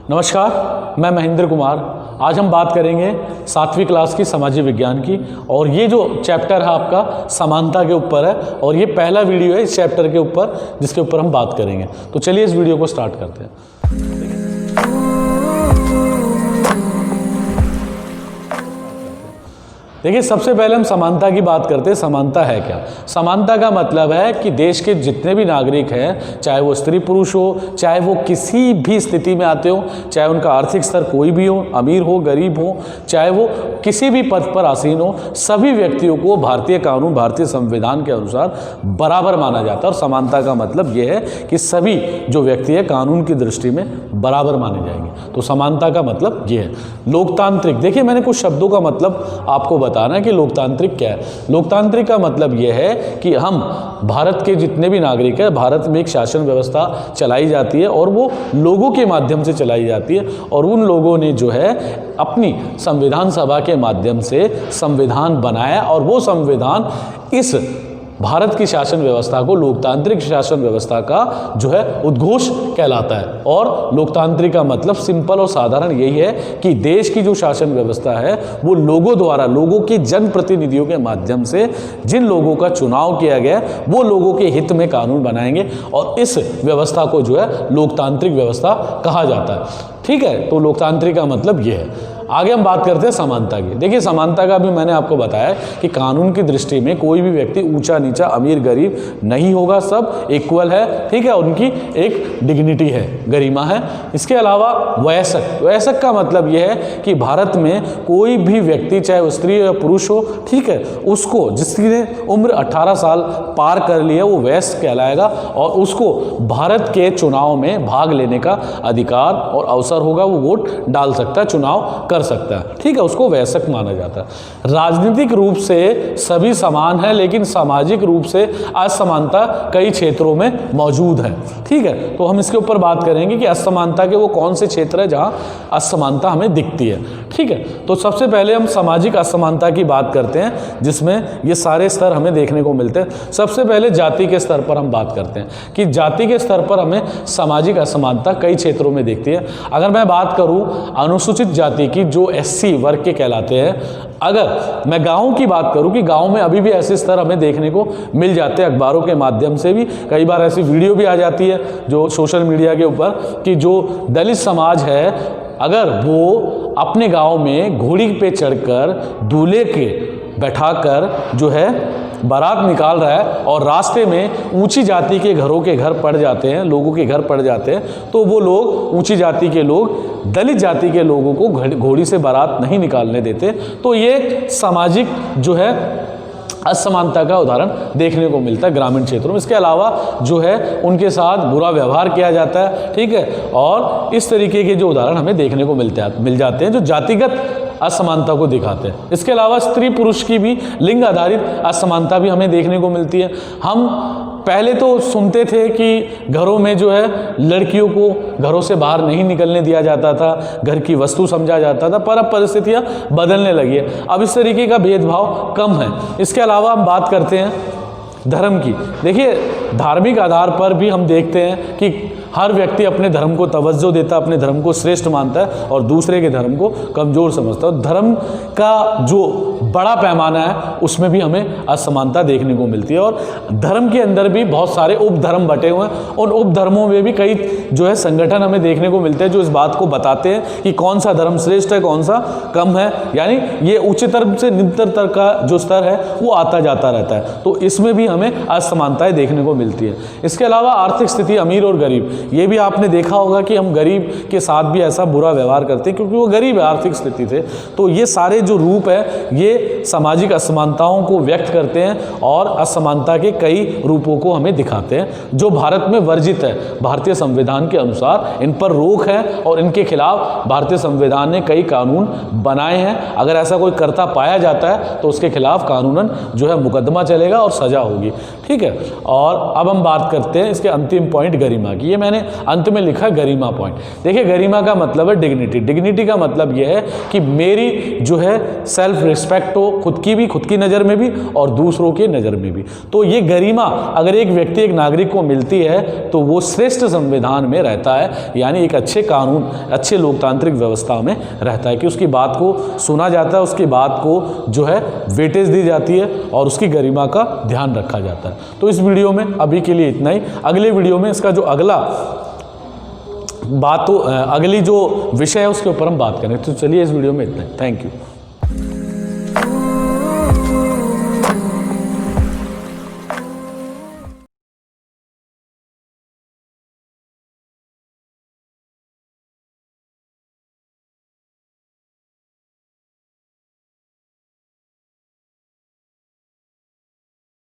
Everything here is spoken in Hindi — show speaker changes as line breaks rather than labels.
नमस्कार, मैं महेंद्र कुमार। आज हम बात करेंगे 7वीं क्लास की सामाजिक विज्ञान की, और ये जो चैप्टर है आपका समानता के ऊपर है, और ये पहला वीडियो है इस चैप्टर के ऊपर जिसके ऊपर हम बात करेंगे। तो चलिए इस वीडियो को स्टार्ट करते हैं। देखिए, सबसे पहले हम समानता की बात करते हैं। समानता है क्या? समानता का मतलब है कि देश के जितने भी नागरिक हैं, चाहे वो स्त्री पुरुष हो, चाहे वो किसी भी स्थिति में आते हो, चाहे उनका आर्थिक स्तर कोई भी हो, अमीर हो गरीब हो, चाहे वो किसी भी पद पर आसीन हो, सभी व्यक्तियों को भारतीय कानून, भारतीय संविधान के अनुसार बराबर माना जाता है। और समानता का मतलब ये है कि सभी जो व्यक्ति है कानून की दृष्टि में बराबर माने जाएंगे। तो समानता का मतलब ये है। लोकतांत्रिक, देखिए मैंने कुछ शब्दों का मतलब आपको बताना है कि लोकतांत्रिक क्या है। लोकतांत्रिक का मतलब यह है कि हम भारत के जितने भी नागरिक हैं, भारत में एक शासन व्यवस्था चलाई जाती है और वो लोगों के माध्यम से चलाई जाती है, और उन लोगों ने जो है अपनी संविधान सभा के माध्यम से संविधान बनाया, और वो संविधान इस भारत की शासन व्यवस्था को लोकतांत्रिक शासन व्यवस्था का जो है उद्घोष कहलाता है। और लोकतांत्रिक का मतलब सिंपल और साधारण यही है कि देश की जो शासन व्यवस्था है वो लोगों द्वारा, लोगों के जनप्रतिनिधियों के माध्यम से जिन लोगों का चुनाव किया गया वो लोगों के हित में कानून बनाएंगे, और इस व्यवस्था को जो है लोकतांत्रिक व्यवस्था कहा जाता है। ठीक है, तो लोकतांत्रिक का मतलब ये है। आगे हम बात करते हैं समानता की। देखिए, समानता का भी मैंने आपको बताया कि कानून की दृष्टि में कोई भी व्यक्ति ऊंचा नीचा, अमीर गरीब नहीं होगा, सब इक्वल है। ठीक है, उनकी एक डिग्निटी है, गरिमा है। इसके अलावा वयस्क, वयस्क का मतलब यह है कि भारत में कोई भी व्यक्ति, चाहे वो स्त्री या पुरुष हो, ठीक है, उसको जिसकी उम्र 18 साल पार कर लिया वो वयस्क कहलाएगा, और उसको भारत के चुनाव में भाग लेने का अधिकार और अवसर होगा। वो वोट डाल सकता है, चुनाव कर सकता है। ठीक है, उसको वयस्क माना जाता है। राजनीतिक रूप से सभी समान है, लेकिन सामाजिक रूप से असमानता कई क्षेत्रों में मौजूद है। ठीक है, तो हम इसके ऊपर बात करेंगे कि असमानता के वो कौन से क्षेत्र है जहां असमानता हमें दिखती है। ठीक है, तो सबसे पहले हम सामाजिक असमानता की बात करते हैं, जिसमें ये सारे स्तर हमें देखने को मिलते हैं। सबसे पहले जाति के स्तर पर हम बात करते हैं कि जाति के स्तर पर हमें सामाजिक असमानता कई क्षेत्रों में दिखती है। अगर मैं बात करूं अनुसूचित जाति की, जो एससी वर्ग के कहलाते हैं, अगर मैं गांव की बात करूं कि गांव में अभी भी ऐसे स्तर हमें देखने को मिल जाते हैं, अखबारों के माध्यम से भी कई बार ऐसी वीडियो भी आ जाती है जो सोशल मीडिया के ऊपर, कि जो दलित समाज है अगर वो अपने गांव में घोड़ी पे चढ़कर दूल्हे के बैठाकर जो है बारात निकाल रहा है, और रास्ते में ऊंची जाति के घरों के घर पड़ जाते हैं, लोगों के घर पड़ जाते हैं, तो वो लोग, ऊंची जाति के लोग दलित जाति के लोगों को घोड़ी से बारात नहीं निकालने देते। तो ये सामाजिक जो है असमानता का उदाहरण देखने को मिलता है ग्रामीण क्षेत्रों में। इसके अलावा जो है उनके साथ बुरा व्यवहार किया जाता है। ठीक है, और इस तरीके के जो उदाहरण हमें देखने को मिल जाते हैं जो जातिगत असमानता को दिखाते हैं। इसके अलावा स्त्री पुरुष की भी लिंग आधारित असमानता भी हमें देखने को मिलती है। हम पहले तो सुनते थे कि घरों में जो है लड़कियों को घरों से बाहर नहीं निकलने दिया जाता था, घर की वस्तु समझा जाता था, पर अब परिस्थितियां बदलने लगी है। अब इस तरीके का भेदभाव कम है। इसके अलावा हम बात करते हैं धर्म की। देखिए, धार्मिक आधार पर भी हम देखते हैं कि हर व्यक्ति अपने धर्म को तवज्जो देता है, अपने धर्म को श्रेष्ठ मानता है, और दूसरे के धर्म को कमज़ोर समझता है। धर्म का जो बड़ा पैमाना है उसमें भी हमें असमानता देखने को मिलती है। और धर्म के अंदर भी बहुत सारे उपधर्म बटे हुए हैं, उन उपधर्मों में भी कई जो है संगठन हमें देखने को मिलते हैं जो इस बात को बताते हैं कि कौन सा धर्म श्रेष्ठ है, कौन सा कम है। यानी ये उच्चतर से निम्नतर का जो स्तर है वो आता जाता रहता है। तो इसमें भी हमें असमानताएं देखने को मिलती है। इसके अलावा आर्थिक स्थिति, अमीर और गरीब, ये भी आपने देखा होगा कि हम गरीब के साथ भी ऐसा बुरा व्यवहार करते हैं क्योंकि वो गरीब है, आर्थिक स्थिति से। तो ये सारे जो रूप है ये सामाजिक असमानताओं को व्यक्त करते हैं, और असमानता के कई रूपों को हमें दिखाते हैं जो भारत में वर्जित है। भारतीय संविधान के अनुसार इन पर रोक है, और इनके खिलाफ भारतीय संविधान ने कई कानून बनाए हैं। अगर ऐसा कोई करता पाया जाता है तो उसके खिलाफ कानूनन जो है मुकदमा चलेगा और सजा होगी। ठीक है, और अब हम बात करते हैं इसके अंतिम पॉइंट गरिमा की। ये मैंने मैंने अंत में लिखा गरिमा पॉइंट। देखिए गरिमा का मतलब है डिग्निटी। डिग्निटी का मतलब यह है कि मेरी जो है सेल्फ रिस्पेक्ट हो, खुद की भी, खुद की नज़र में भी और दूसरों की नज़र में भी। तो ये गरिमा अगर एक व्यक्ति, एक नागरिक को मिलती है तो वो श्रेष्ठ संविधान में रहता है, यानी एक अच्छे कानून, अच्छे लोकतांत्रिक व्यवस्था में रहता है कि उसकी बात को सुना जाता है, उसकी बात को जो है वेटेज दी जाती है और उसकी गरिमा का ध्यान रखा जाता है। तो इस वीडियो में अभी के लिए इतना ही। अगले वीडियो में इसका जो अगली जो विषय है उसके ऊपर हम बात करें। तो चलिए इस वीडियो में इतना ही। Thank you.